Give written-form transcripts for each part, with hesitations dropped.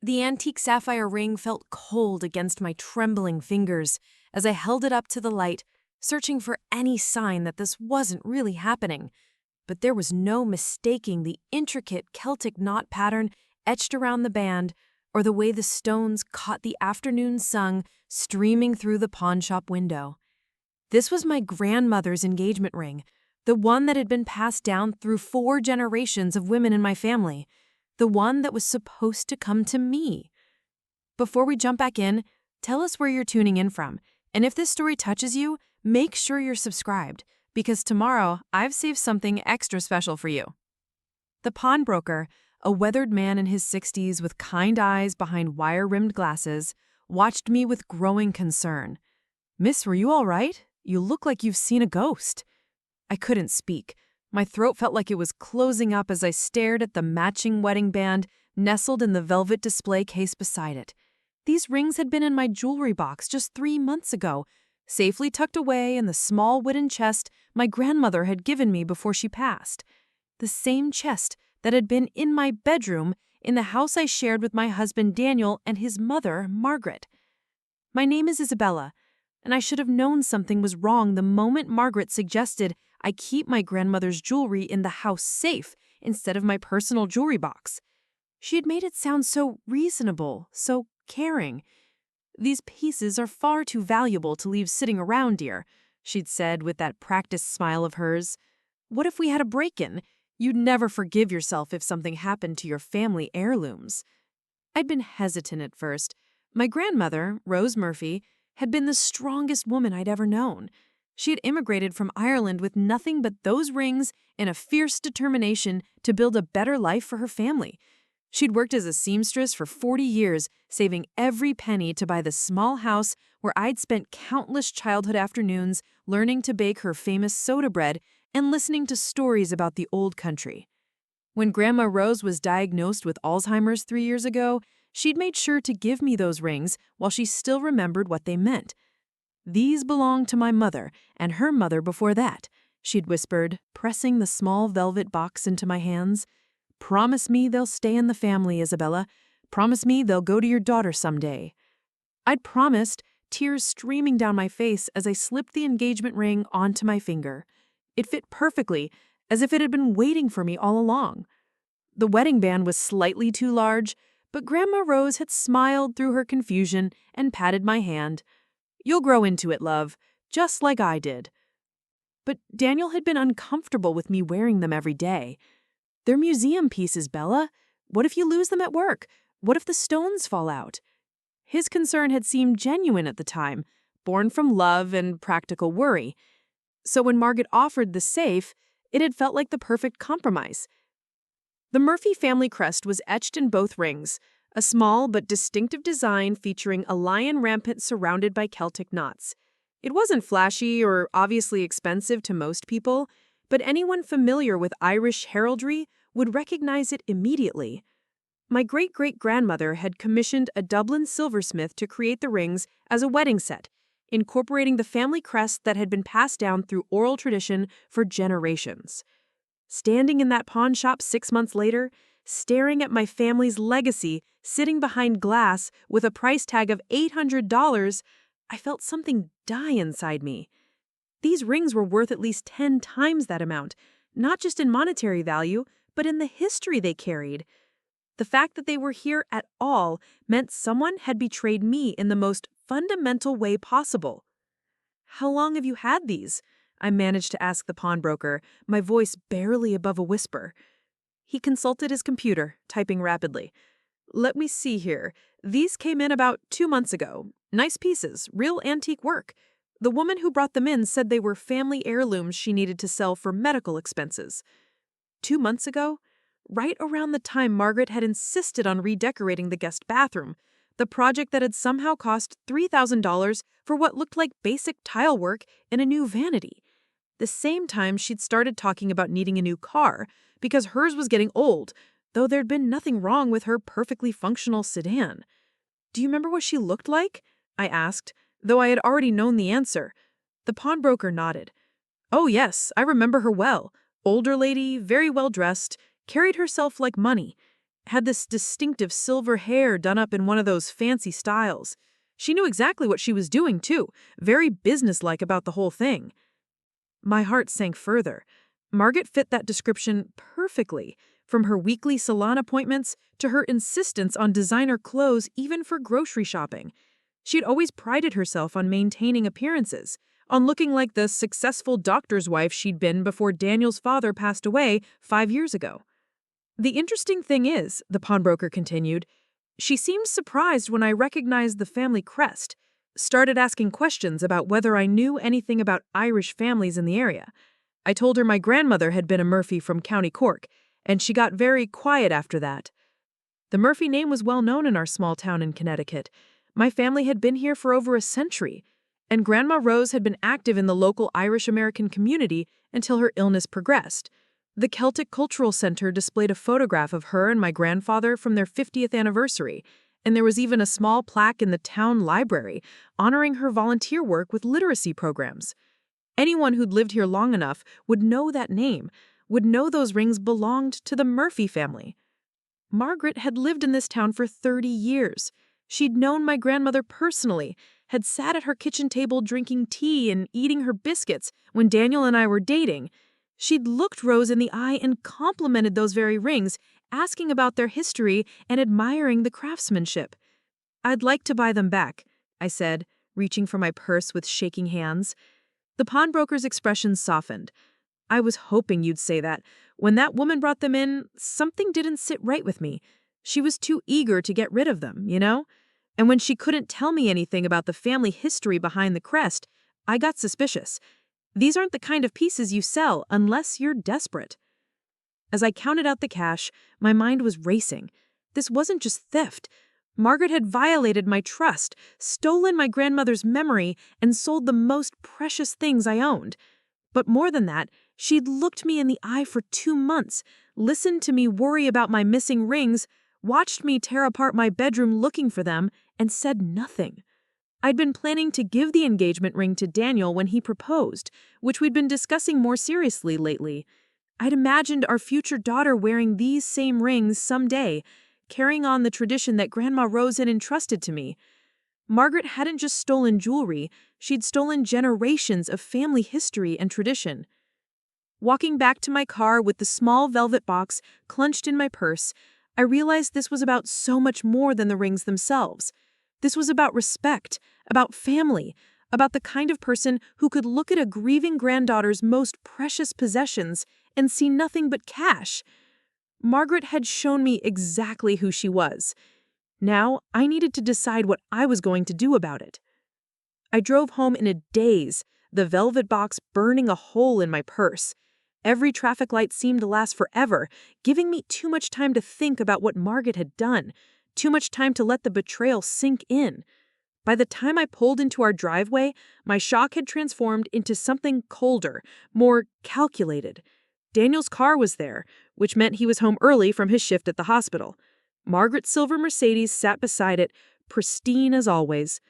The antique sapphire ring felt cold against my trembling fingers as I held it up to the light, searching for any sign that this wasn't really happening. But there was no mistaking the intricate Celtic knot pattern etched around the band, or the way the stones caught the afternoon sun streaming through the pawnshop window. This was my grandmother's engagement ring, the one that had been passed down through 4 generations of women in my family, the one that was supposed to come to me. Before we jump back in, tell us where you're tuning in from, and if this story touches you, make sure you're subscribed, because tomorrow I've saved something extra special for you. The pawnbroker, a weathered man in his 60s with kind eyes behind wire-rimmed glasses, watched me with growing concern. "Miss, were you all right? You look like you've seen a ghost." I couldn't speak. My throat felt like it was closing up as I stared at the matching wedding band nestled in the velvet display case beside it. These rings had been in my jewelry box just 3 months ago, safely tucked away in the small wooden chest my grandmother had given me before she passed. The same chest that had been in my bedroom in the house I shared with my husband Daniel and his mother, Margaret. My name is Isabella, and I should have known something was wrong the moment Margaret suggested I keep my grandmother's jewelry in the house safe instead of my personal jewelry box. She had made it sound so reasonable, so caring. "These pieces are far too valuable to leave sitting around, dear," she'd said with that practiced smile of hers. "What if we had a break-in? You'd never forgive yourself if something happened to your family heirlooms." I'd been hesitant at first. My grandmother, Rose Murphy, had been the strongest woman I'd ever known. She had immigrated from Ireland with nothing but those rings and a fierce determination to build a better life for her family. She'd worked as a seamstress for 40 years, saving every penny to buy the small house where I'd spent countless childhood afternoons learning to bake her famous soda bread and listening to stories about the old country. When Grandma Rose was diagnosed with Alzheimer's 3 years ago, she'd made sure to give me those rings while she still remembered what they meant. "These belong to my mother and her mother before that," she'd whispered, pressing the small velvet box into my hands. "Promise me they'll stay in the family, Isabella. Promise me they'll go to your daughter someday." I'd promised, tears streaming down my face as I slipped the engagement ring onto my finger. It fit perfectly, as if it had been waiting for me all along. The wedding band was slightly too large, but Grandma Rose had smiled through her confusion and patted my hand. "You'll grow into it, love, just like I did." But Daniel had been uncomfortable with me wearing them every day. "They're museum pieces, Bella. What if you lose them at work? What if the stones fall out?" His concern had seemed genuine at the time, born from love and practical worry. So when Margaret offered the safe, it had felt like the perfect compromise. The Murphy family crest was etched in both rings, a small but distinctive design featuring a lion rampant surrounded by Celtic knots. It wasn't flashy or obviously expensive to most people, but anyone familiar with Irish heraldry would recognize it immediately. My great-great-grandmother had commissioned a Dublin silversmith to create the rings as a wedding set, incorporating the family crest that had been passed down through oral tradition for generations. Standing in that pawn shop 6 months later, staring at my family's legacy sitting behind glass with a price tag of $800, I felt something die inside me. These rings were worth at least 10 times that amount, not just in monetary value, but in the history they carried. The fact that they were here at all meant someone had betrayed me in the most fundamental way possible. "How long have you had these?" I managed to ask the pawnbroker, my voice barely above a whisper. He consulted his computer, typing rapidly. "Let me see here. These came in about 2 months ago. Nice pieces, real antique work. The woman who brought them in said they were family heirlooms she needed to sell for medical expenses." 2 months ago? Right around the time Margaret had insisted on redecorating the guest bathroom, the project that had somehow cost $3,000 for what looked like basic tile work and a new vanity. The same time she'd started talking about needing a new car because hers was getting old, though there'd been nothing wrong with her perfectly functional sedan. "Do you remember what she looked like?" I asked, though I had already known the answer. The pawnbroker nodded. "Oh yes, I remember her well. Older lady, very well dressed, carried herself like money. had this distinctive silver hair done up in one of those fancy styles. She knew exactly what she was doing, too, very businesslike about the whole thing. My heart sank further. Margaret fit that description perfectly, from her weekly salon appointments to her insistence on designer clothes even for grocery shopping. She'd always prided herself on maintaining appearances, on looking like the successful doctor's wife she'd been before Daniel's father passed away 5 years ago. The interesting thing is, the pawnbroker continued, she seemed surprised when I recognized the family crest, started asking questions about whether I knew anything about Irish families in the area. I told her my grandmother had been a Murphy from County Cork, and she got very quiet after that. The Murphy name was well known in our small town in Connecticut. My family had been here for over a century, and Grandma Rose had been active in the local Irish-American community until her illness progressed. The Celtic Cultural Center displayed a photograph of her and my grandfather from their 50th anniversary, and there was even a small plaque in the town library honoring her volunteer work with literacy programs. Anyone who'd lived here long enough would know that name, would know those rings belonged to the Murphy family. Margaret had lived in this town for 30 years. She'd known my grandmother personally, had sat at her kitchen table drinking tea and eating her biscuits when Daniel and I were dating. She'd looked Rose in the eye and complimented those very rings, asking about their history and admiring the craftsmanship. "I'd like to buy them back," I said, reaching for my purse with shaking hands. The pawnbroker's expression softened. "I was hoping you'd say that. When that woman brought them in, something didn't sit right with me. She was too eager to get rid of them, you know? And when she couldn't tell me anything about the family history behind the crest, I got suspicious. These aren't the kind of pieces you sell unless you're desperate." As I counted out the cash, my mind was racing. This wasn't just theft. Margaret had violated my trust, stolen my grandmother's memory, and sold the most precious things I owned. But more than that, she'd looked me in the eye for 2 months, listened to me worry about my missing rings, watched me tear apart my bedroom looking for them, and said nothing. I'd been planning to give the engagement ring to Daniel when he proposed, which we'd been discussing more seriously lately. I'd imagined our future daughter wearing these same rings someday, carrying on the tradition that Grandma Rose had entrusted to me. Margaret hadn't just stolen jewelry, she'd stolen generations of family history and tradition. Walking back to my car with the small velvet box clenched in my purse, I realized this was about so much more than the rings themselves. This was about respect, about family, about the kind of person who could look at a grieving granddaughter's most precious possessions and see nothing but cash. Margaret had shown me exactly who she was. Now, I needed to decide what I was going to do about it. I drove home in a daze, the velvet box burning a hole in my purse. Every traffic light seemed to last forever, giving me too much time to think about what Margaret had done, too much time to let the betrayal sink in. By the time I pulled into our driveway, my shock had transformed into something colder, more calculated. Daniel's car was there, which meant he was home early from his shift at the hospital. Margaret's silver Mercedes sat beside it, pristine as always.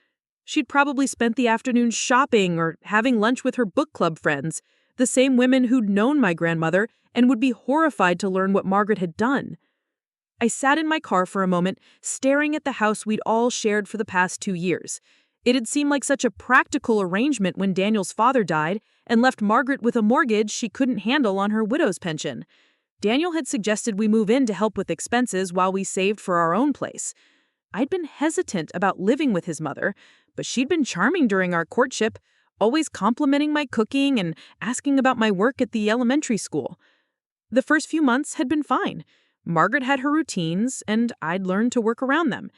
She'd probably spent the afternoon shopping or having lunch with her book club friends, the same women who'd known my grandmother and would be horrified to learn what Margaret had done. I sat in my car for a moment, staring at the house we'd all shared for the past 2 years. It had seemed like such a practical arrangement when Daniel's father died and left Margaret with a mortgage she couldn't handle on her widow's pension. Daniel had suggested we move in to help with expenses while we saved for our own place. I'd been hesitant about living with his mother, but she'd been charming during our courtship, always complimenting my cooking and asking about my work at the elementary school. The first few months had been fine. Margaret had her routines, and I'd learned to work around them.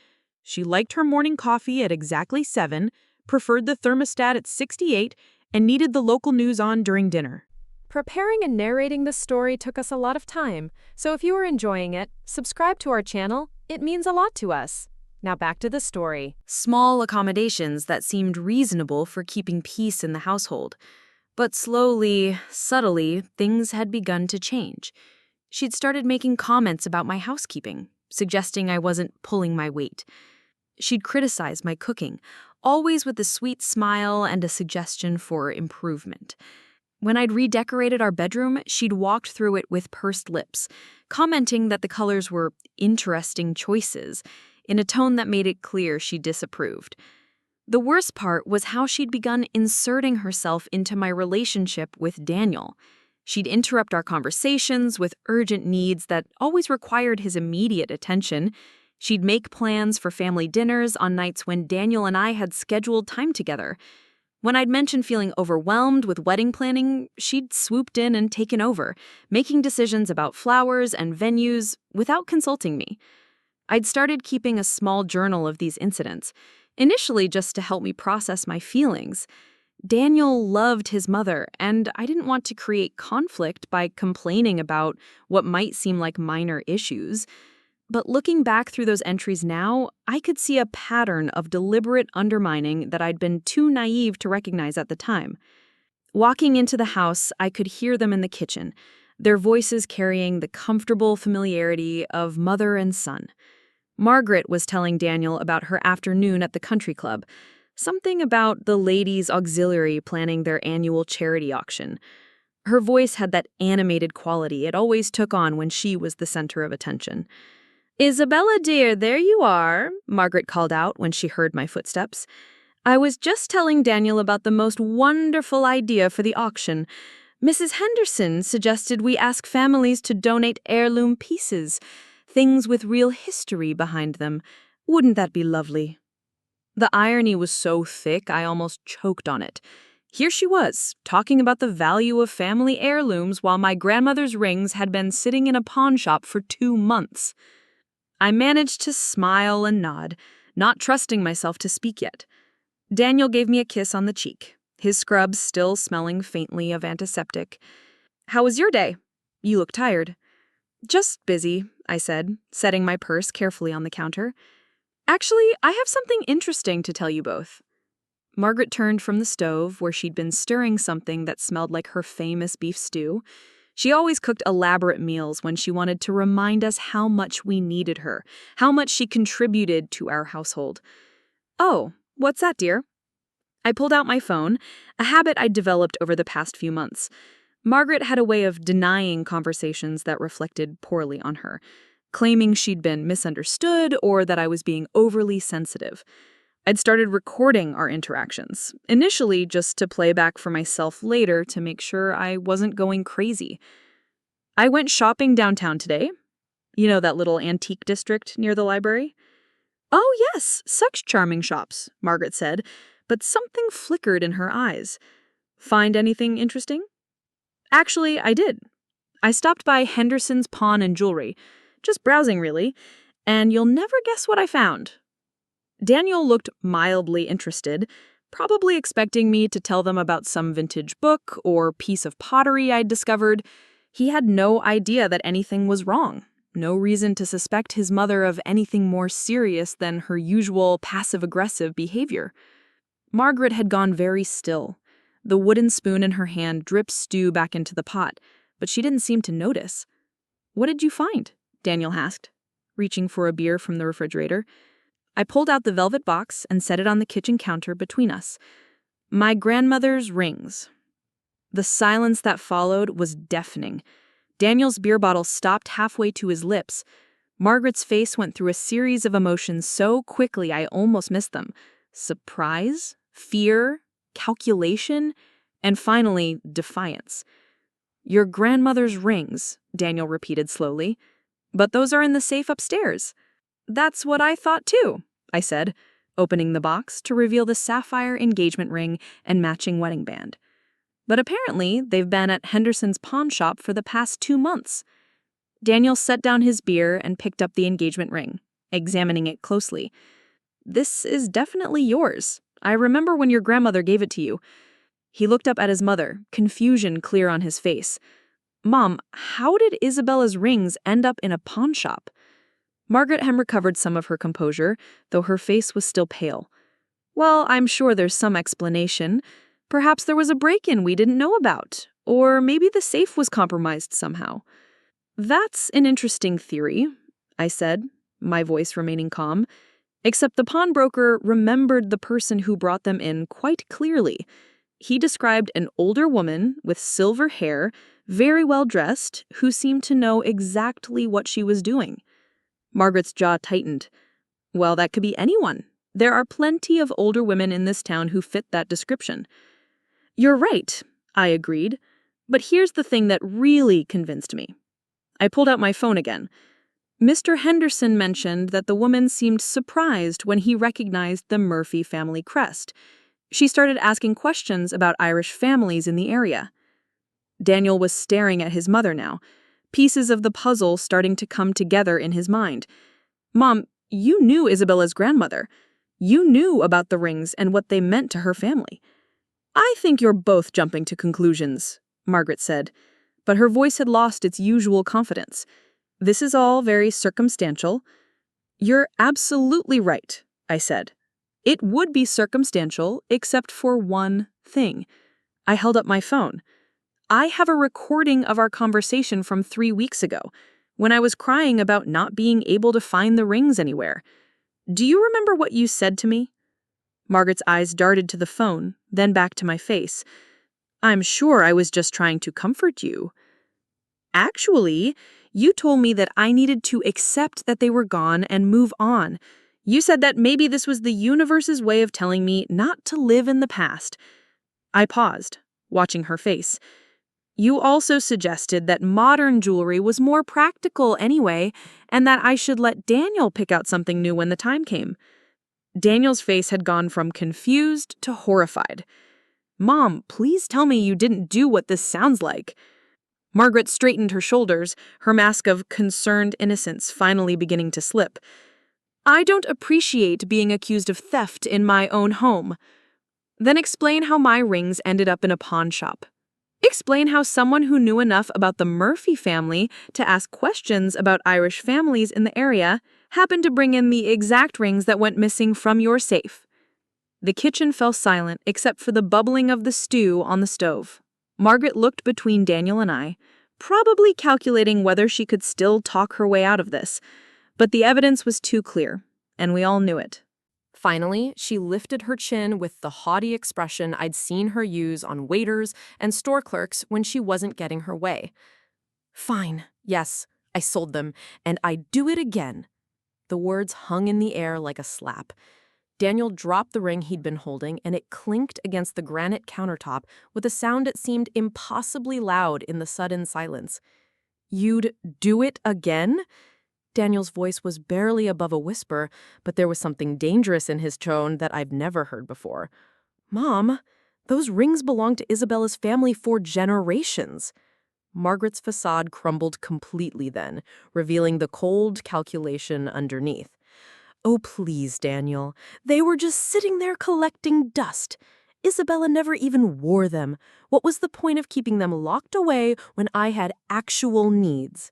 She liked her morning coffee at exactly 7, preferred the thermostat at 68, and needed the local news on during dinner. Preparing and narrating this story took us a lot of time, so if you are enjoying it, subscribe to our channel. It means a lot to us. Now back to the story. Small accommodations that seemed reasonable for keeping peace in the household. But slowly, subtly, things had begun to change. She'd started making comments about my housekeeping, suggesting I wasn't pulling my weight. She'd criticize my cooking, always with a sweet smile and a suggestion for improvement. When I'd redecorated our bedroom, she'd walked through it with pursed lips, commenting that the colors were interesting choices, in a tone that made it clear she disapproved. The worst part was how she'd begun inserting herself into my relationship with Daniel. She'd interrupt our conversations with urgent needs that always required his immediate attention. She'd make plans for family dinners on nights when Daniel and I had scheduled time together. When I'd mentioned feeling overwhelmed with wedding planning, she'd swooped in and taken over, making decisions about flowers and venues without consulting me. I'd started keeping a small journal of these incidents, initially just to help me process my feelings. Daniel loved his mother, and I didn't want to create conflict by complaining about what might seem like minor issues. But looking back through those entries now, I could see a pattern of deliberate undermining that I'd been too naive to recognize at the time. Walking into the house, I could hear them in the kitchen, their voices carrying the comfortable familiarity of mother and son. Margaret was telling Daniel about her afternoon at the country club, something about the ladies' auxiliary planning their annual charity auction. Her voice had that animated quality it always took on when she was the center of attention. "Isabella, dear, there you are," Margaret called out when she heard my footsteps. "I was just telling Daniel about the most wonderful idea for the auction. Mrs. Henderson suggested we ask families to donate heirloom pieces, things with real history behind them. Wouldn't that be lovely?" The irony was so thick I almost choked on it. Here she was, talking about the value of family heirlooms while my grandmother's rings had been sitting in a pawn shop for 2 months. I managed to smile and nod, not trusting myself to speak yet. Daniel gave me a kiss on the cheek, his scrubs still smelling faintly of antiseptic. "How was your day? You look tired." "Just busy," I said, setting my purse carefully on the counter. "Actually, I have something interesting to tell you both." Margaret turned from the stove, where she'd been stirring something that smelled like her famous beef stew. She always cooked elaborate meals when she wanted to remind us how much we needed her, how much she contributed to our household. "Oh, what's that, dear?" I pulled out my phone, a habit I'd developed over the past few months. Margaret had a way of denying conversations that reflected poorly on her, claiming she'd been misunderstood or that I was being overly sensitive. I'd started recording our interactions, initially just to play back for myself later to make sure I wasn't going crazy. "I went shopping downtown today. You know that little antique district near the library?" "Oh, yes, such charming shops," Margaret said, but something flickered in her eyes. "Find anything interesting?" "Actually, I did. I stopped by Henderson's Pawn and Jewelry. Just browsing, really. And you'll never guess what I found." Daniel looked mildly interested, probably expecting me to tell them about some vintage book or piece of pottery I'd discovered. He had no idea that anything was wrong. No reason to suspect his mother of anything more serious than her usual passive-aggressive behavior. Margaret had gone very still. The wooden spoon in her hand dripped stew back into the pot, but she didn't seem to notice. "What did you find?" Daniel asked, reaching for a beer from the refrigerator. I pulled out the velvet box and set it on the kitchen counter between us. "My grandmother's rings." The silence that followed was deafening. Daniel's beer bottle stopped halfway to his lips. Margaret's face went through a series of emotions so quickly I almost missed them. Surprise, fear, calculation, and finally, defiance. "Your grandmother's rings," Daniel repeated slowly. "But those are in the safe upstairs." "That's what I thought too," I said, opening the box to reveal the sapphire engagement ring and matching wedding band. "But apparently, they've been at Henderson's pawn shop for the past 2 months. Daniel set down his beer and picked up the engagement ring, examining it closely. "This is definitely yours. I remember when your grandmother gave it to you." He looked up at his mother, confusion clear on his face. "Mom, how did Isabella's rings end up in a pawn shop?" Margaret had recovered some of her composure, though her face was still pale. "Well, I'm sure there's some explanation. Perhaps there was a break-in we didn't know about, or maybe the safe was compromised somehow." "That's an interesting theory," I said, my voice remaining calm, except the pawnbroker remembered the person who brought them in quite clearly. He described an older woman with silver hair, very well dressed, who seemed to know exactly what she was doing. Margaret's jaw tightened. Well, that could be anyone. There are plenty of older women in this town who fit that description. You're right, I agreed. But here's the thing that really convinced me. I pulled out my phone again. Mr. Henderson mentioned that the woman seemed surprised when he recognized the Murphy family crest. She started asking questions about Irish families in the area. Daniel was staring at his mother now, pieces of the puzzle starting to come together in his mind. Mom, you knew Isabella's grandmother. You knew about the rings and what they meant to her family. I think you're both jumping to conclusions, Margaret said, but her voice had lost its usual confidence. This is all very circumstantial. You're absolutely right, I said. It would be circumstantial, except for one thing. I held up my phone. I have a recording of our conversation from 3 weeks ago, when I was crying about not being able to find the rings anywhere. Do you remember what you said to me? Margaret's eyes darted to the phone, then back to my face. I'm sure I was just trying to comfort you. Actually, you told me that I needed to accept that they were gone and move on. You said that maybe this was the universe's way of telling me not to live in the past. I paused, watching her face. You also suggested that modern jewelry was more practical anyway, and that I should let Daniel pick out something new when the time came. Daniel's face had gone from confused to horrified. Mom, please tell me you didn't do what this sounds like. Margaret straightened her shoulders, her mask of concerned innocence finally beginning to slip. I don't appreciate being accused of theft in my own home. Then explain how my rings ended up in a pawn shop. Explain how someone who knew enough about the Murphy family to ask questions about Irish families in the area happened to bring in the exact rings that went missing from your safe. The kitchen fell silent except for the bubbling of the stew on the stove. Margaret looked between Daniel and I, probably calculating whether she could still talk her way out of this. But the evidence was too clear, and we all knew it. Finally, she lifted her chin with the haughty expression I'd seen her use on waiters and store clerks when she wasn't getting her way. Fine, yes, I sold them, and I'd do it again. The words hung in the air like a slap. Daniel dropped the ring he'd been holding, and it clinked against the granite countertop with a sound that seemed impossibly loud in the sudden silence. You'd do it again? Daniel's voice was barely above a whisper, but there was something dangerous in his tone that I've never heard before. Mom, those rings belonged to Isabella's family for generations. Margaret's facade crumbled completely then, revealing the cold calculation underneath. Oh, please, Daniel. They were just sitting there collecting dust. Isabella never even wore them. What was the point of keeping them locked away when I had actual needs?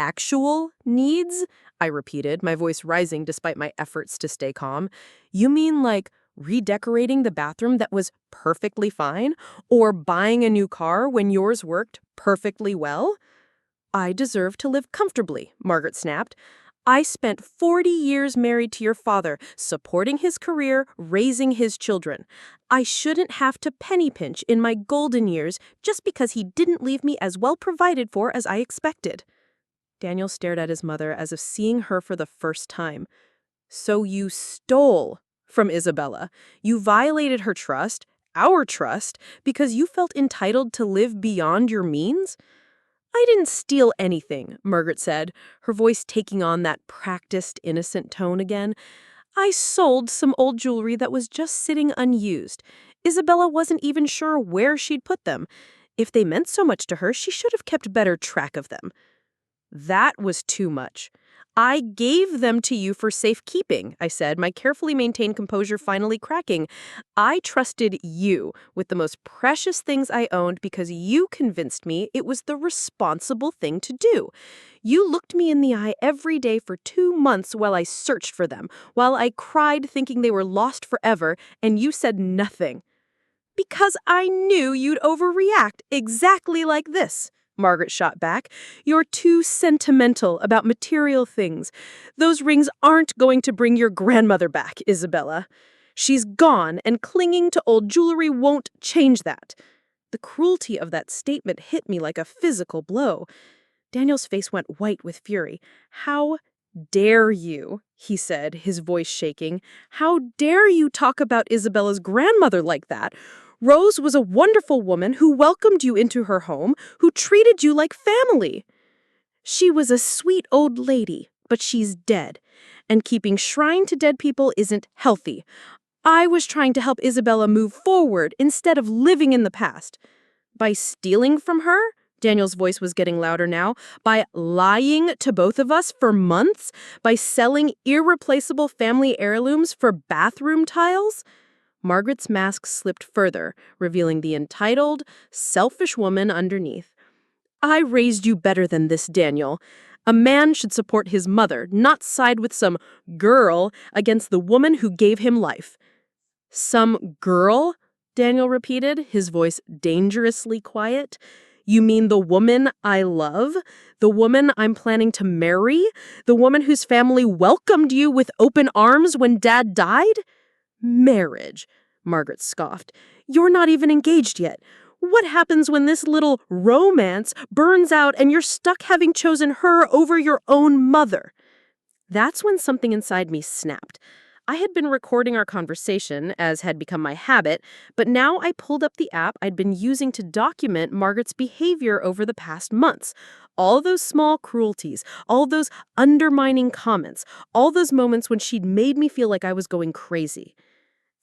Actual needs? I repeated, my voice rising despite my efforts to stay calm. You mean like redecorating the bathroom that was perfectly fine? Or buying a new car when yours worked perfectly well? I deserve to live comfortably, Margaret snapped. I spent 40 years married to your father, supporting his career, raising his children. I shouldn't have to penny pinch in my golden years just because he didn't leave me as well provided for as I expected. Daniel stared at his mother as if seeing her for the first time. So you stole from Isabella. You violated her trust, our trust, because you felt entitled to live beyond your means? I didn't steal anything, Margaret said, her voice taking on that practiced, innocent tone again. I sold some old jewelry that was just sitting unused. Isabella wasn't even sure where she'd put them. If they meant so much to her, she should have kept better track of them. That was too much. I gave them to you for safekeeping, I said, my carefully maintained composure finally cracking. I trusted you with the most precious things I owned because you convinced me it was the responsible thing to do. You looked me in the eye every day for 2 months while I searched for them, while I cried thinking they were lost forever, and you said nothing. Because I knew you'd overreact exactly like this. Margaret shot back. You're too sentimental about material things. Those rings aren't going to bring your grandmother back, Isabella. She's gone, and clinging to old jewelry won't change that. The cruelty of that statement hit me like a physical blow. Daniel's face went white with fury. "How dare you?" he said, his voice shaking. "How dare you talk about Isabella's grandmother like that? Rose was a wonderful woman who welcomed you into her home, who treated you like family. She was a sweet old lady, but she's dead, and keeping shrine to dead people isn't healthy. I was trying to help Isabella move forward instead of living in the past. By stealing from her?" Daniel's voice was getting louder now. "By lying to both of us for months? By selling irreplaceable family heirlooms for bathroom tiles?" Margaret's mask slipped further, revealing the entitled, selfish woman underneath. "I raised you better than this, Daniel. A man should support his mother, not side with some girl against the woman who gave him life." "Some girl?" Daniel repeated, his voice dangerously quiet. "You mean the woman I love? The woman I'm planning to marry? The woman whose family welcomed you with open arms when Dad died?" "Marriage," Margaret scoffed. "You're not even engaged yet. What happens when this little romance burns out and you're stuck having chosen her over your own mother?" That's when something inside me snapped. I had been recording our conversation, as had become my habit, but now I pulled up the app I'd been using to document Margaret's behavior over the past months. All those small cruelties, all those undermining comments, all those moments when she'd made me feel like I was going crazy.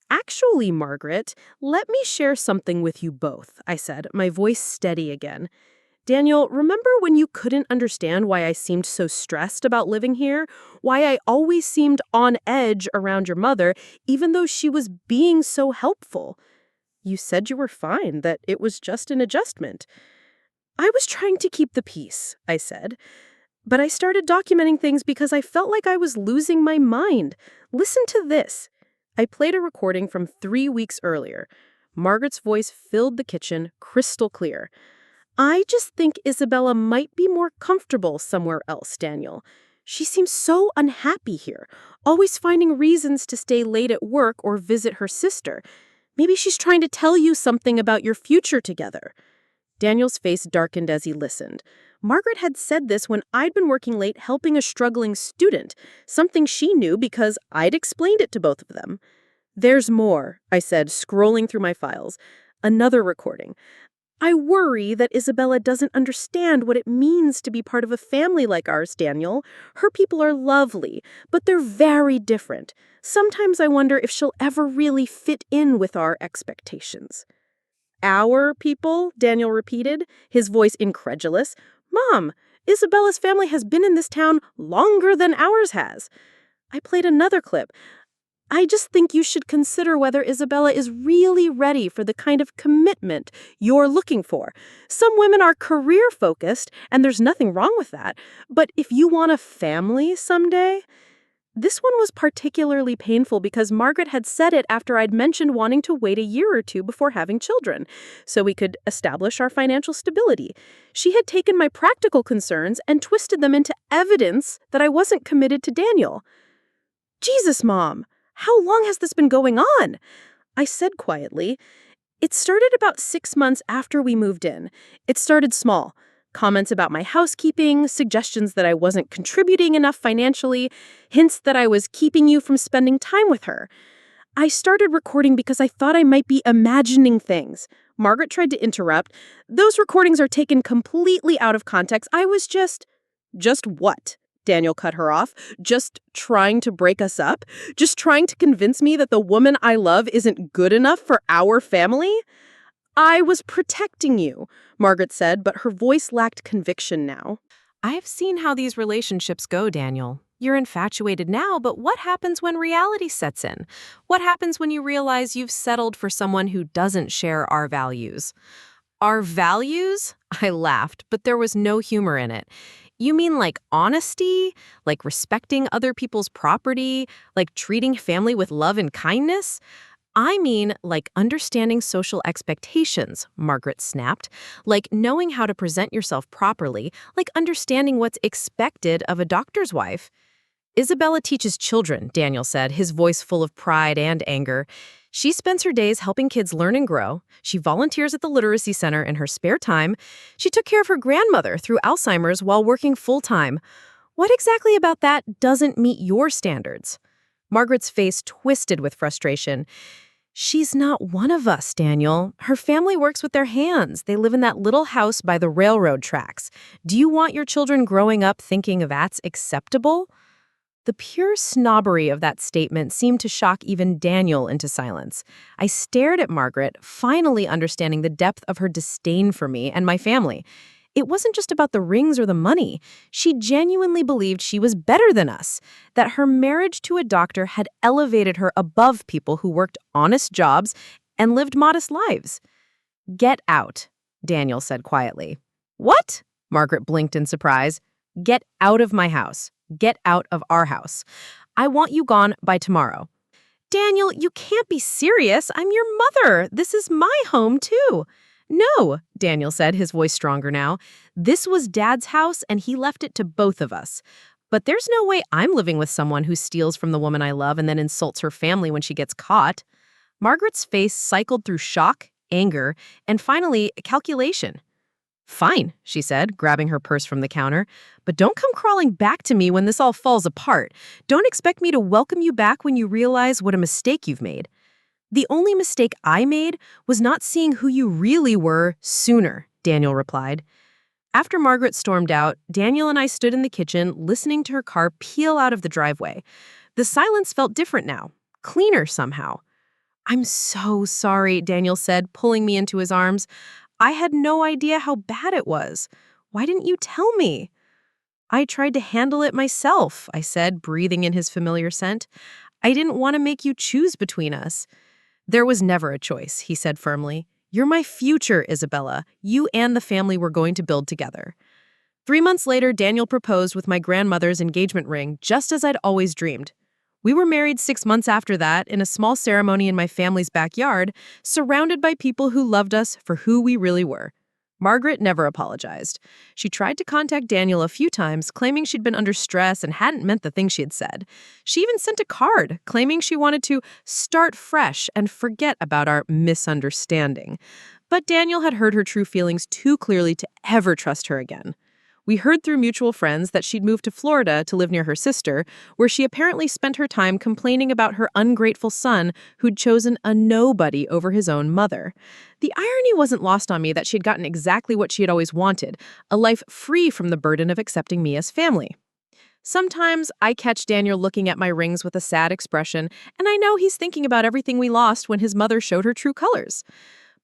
"Actually, Margaret, let me share something with you both," I said, my voice steady again. "Daniel, remember when you couldn't understand why I seemed so stressed about living here? Why I always seemed on edge around your mother, even though she was being so helpful? You said you were fine, that it was just an adjustment." "I was trying to keep the peace," I said. "But I started documenting things because I felt like I was losing my mind. Listen to this." I played a recording from 3 weeks earlier. Margaret's voice filled the kitchen, crystal clear. "I just think Isabella might be more comfortable somewhere else, Daniel. She seems so unhappy here, always finding reasons to stay late at work or visit her sister. Maybe she's trying to tell you something about your future together." Daniel's face darkened as he listened. Margaret had said this when I'd been working late helping a struggling student, something she knew because I'd explained it to both of them. "There's more," I said, scrolling through my files. Another recording. "I worry that Isabella doesn't understand what it means to be part of a family like ours, Daniel. Her people are lovely, but they're very different. Sometimes I wonder if she'll ever really fit in with our expectations." "Our people?" Daniel repeated, his voice incredulous. "Mom, Isabella's family has been in this town longer than ours has." I played another clip. "I just think you should consider whether Isabella is really ready for the kind of commitment you're looking for. Some women are career-focused, and there's nothing wrong with that. But if you want a family someday..." This one was particularly painful because Margaret had said it after I'd mentioned wanting to wait a year or two before having children, so we could establish our financial stability. She had taken my practical concerns and twisted them into evidence that I wasn't committed to Daniel. "Jesus, Mom! How long has this been going on?" I said quietly. "It started about 6 months after we moved in. It started small. Comments about my housekeeping, suggestions that I wasn't contributing enough financially, hints that I was keeping you from spending time with her. I started recording because I thought I might be imagining things." Margaret tried to interrupt. "Those recordings are taken completely out of context. I was just..." "Just what?" Daniel cut her off. "Just trying to break us up? Just trying to convince me that the woman I love isn't good enough for our family?" "I was protecting you," Margaret said, but her voice lacked conviction now. I've seen how these relationships go, Daniel. You're infatuated now, but what happens when reality sets in? What happens when you realize you've settled for someone who doesn't share our values? "Our values?" I laughed, but there was no humor in it. "You mean like honesty? Like respecting other people's property? Like treating family with love and kindness?" "I mean, like understanding social expectations," Margaret snapped. "Like knowing how to present yourself properly, like understanding what's expected of a doctor's wife." Isabella teaches children, Daniel said, his voice full of pride and anger. She spends her days helping kids learn and grow. She volunteers at the literacy center in her spare time. She took care of her grandmother through Alzheimer's while working full-time. What exactly about that doesn't meet your standards? Margaret's face twisted with frustration. She's not one of us, Daniel. Her family works with their hands. They live in that little house by the railroad tracks. Do you want your children growing up thinking that's acceptable? The pure snobbery of that statement seemed to shock even Daniel into silence. I stared at Margaret, finally understanding the depth of her disdain for me and my family. It wasn't just about the rings or the money. She genuinely believed she was better than us, that her marriage to a doctor had elevated her above people who worked honest jobs and lived modest lives. "Get out," Daniel said quietly. "What?" Margaret blinked in surprise. "Get out of my house. Get out of our house. I want you gone by tomorrow." "Daniel, you can't be serious. I'm your mother. This is my home, too." "No," Daniel said, his voice stronger now. "This was Dad's house, and he left it to both of us. But there's no way I'm living with someone who steals from the woman I love and then insults her family when she gets caught." Margaret's face cycled through shock, anger, and finally, calculation. "Fine," she said, grabbing her purse from the counter. "But don't come crawling back to me when this all falls apart. Don't expect me to welcome you back when you realize what a mistake you've made." "The only mistake I made was not seeing who you really were sooner," Daniel replied. After Margaret stormed out, Daniel and I stood in the kitchen, listening to her car peel out of the driveway. The silence felt different now, cleaner somehow. "I'm so sorry," Daniel said, pulling me into his arms. "I had no idea how bad it was. Why didn't you tell me?" "I tried to handle it myself," I said, breathing in his familiar scent. "I didn't want to make you choose between us." "There was never a choice," he said firmly. "You're my future, Isabella. You and the family we're going to build together." 3 months later, Daniel proposed with my grandmother's engagement ring, just as I'd always dreamed. We were married 6 months after that in a small ceremony in my family's backyard, surrounded by people who loved us for who we really were. Margaret never apologized. She tried to contact Daniel a few times, claiming she'd been under stress and hadn't meant the thing she had said. She even sent a card, claiming she wanted to start fresh and forget about our misunderstanding. But Daniel had heard her true feelings too clearly to ever trust her again. We heard through mutual friends that she'd moved to Florida to live near her sister, where she apparently spent her time complaining about her ungrateful son who'd chosen a nobody over his own mother. The irony wasn't lost on me that she'd gotten exactly what she had always wanted, a life free from the burden of accepting me as family. Sometimes I catch Daniel looking at my rings with a sad expression, and I know he's thinking about everything we lost when his mother showed her true colors.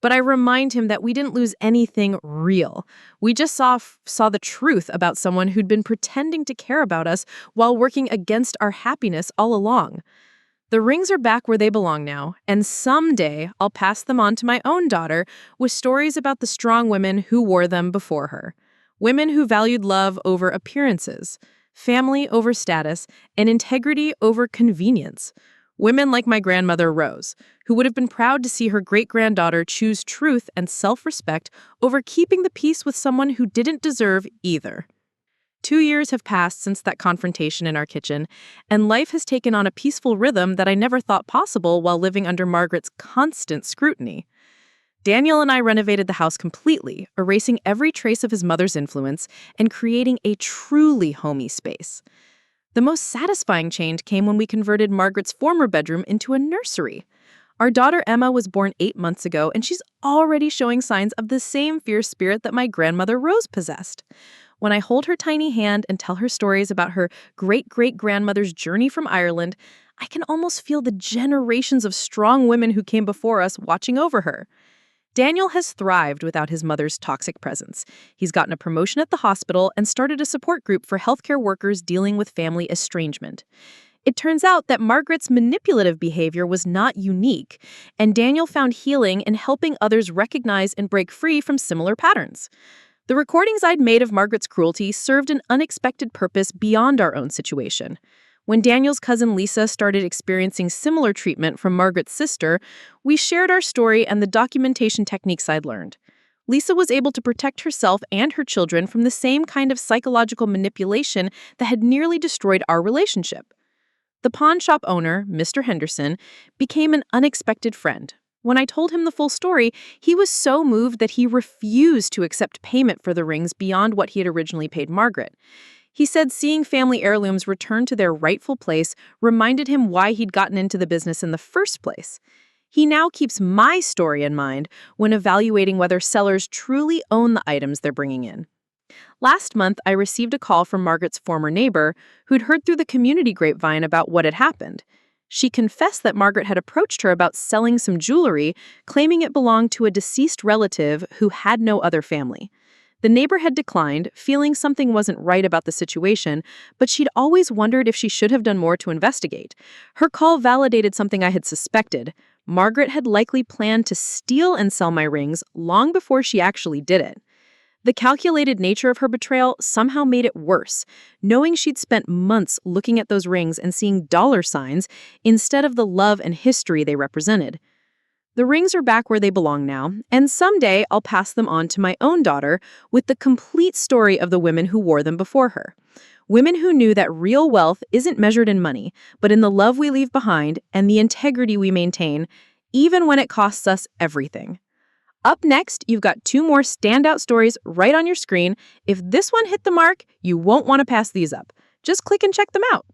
But I remind him that we didn't lose anything real. We just saw the truth about someone who'd been pretending to care about us while working against our happiness all along. The rings are back where they belong now, and someday I'll pass them on to my own daughter with stories about the strong women who wore them before her. Women who valued love over appearances, family over status, and integrity over convenience. Women like my grandmother Rose, who would have been proud to see her great-granddaughter choose truth and self-respect over keeping the peace with someone who didn't deserve either. 2 years have passed since that confrontation in our kitchen, and life has taken on a peaceful rhythm that I never thought possible while living under Margaret's constant scrutiny. Daniel and I renovated the house completely, erasing every trace of his mother's influence and creating a truly homey space. The most satisfying change came when we converted Margaret's former bedroom into a nursery. Our daughter Emma was born 8 months ago, and she's already showing signs of the same fierce spirit that my grandmother Rose possessed. When I hold her tiny hand and tell her stories about her great-great-grandmother's journey from Ireland, I can almost feel the generations of strong women who came before us watching over her. Daniel has thrived without his mother's toxic presence. He's gotten a promotion at the hospital and started a support group for healthcare workers dealing with family estrangement. It turns out that Margaret's manipulative behavior was not unique, and Daniel found healing in helping others recognize and break free from similar patterns. The recordings I'd made of Margaret's cruelty served an unexpected purpose beyond our own situation. When Daniel's cousin Lisa started experiencing similar treatment from Margaret's sister, we shared our story and the documentation techniques I'd learned. Lisa was able to protect herself and her children from the same kind of psychological manipulation that had nearly destroyed our relationship. The pawn shop owner, Mr. Henderson, became an unexpected friend. When I told him the full story, he was so moved that he refused to accept payment for the rings beyond what he had originally paid Margaret. He said seeing family heirlooms return to their rightful place reminded him why he'd gotten into the business in the first place. He now keeps my story in mind when evaluating whether sellers truly own the items they're bringing in. Last month, I received a call from Margaret's former neighbor who'd heard through the community grapevine about what had happened. She confessed that Margaret had approached her about selling some jewelry, claiming it belonged to a deceased relative who had no other family. The neighbor had declined, feeling something wasn't right about the situation, but she'd always wondered if she should have done more to investigate. Her call validated something I had suspected. Margaret had likely planned to steal and sell my rings long before she actually did it. The calculated nature of her betrayal somehow made it worse, knowing she'd spent months looking at those rings and seeing dollar signs instead of the love and history they represented. The rings are back where they belong now, and someday I'll pass them on to my own daughter with the complete story of the women who wore them before her. Women who knew that real wealth isn't measured in money, but in the love we leave behind and the integrity we maintain, even when it costs us everything. Up next, you've got 2 more standout stories right on your screen. If this one hit the mark, you won't want to pass these up. Just click and check them out.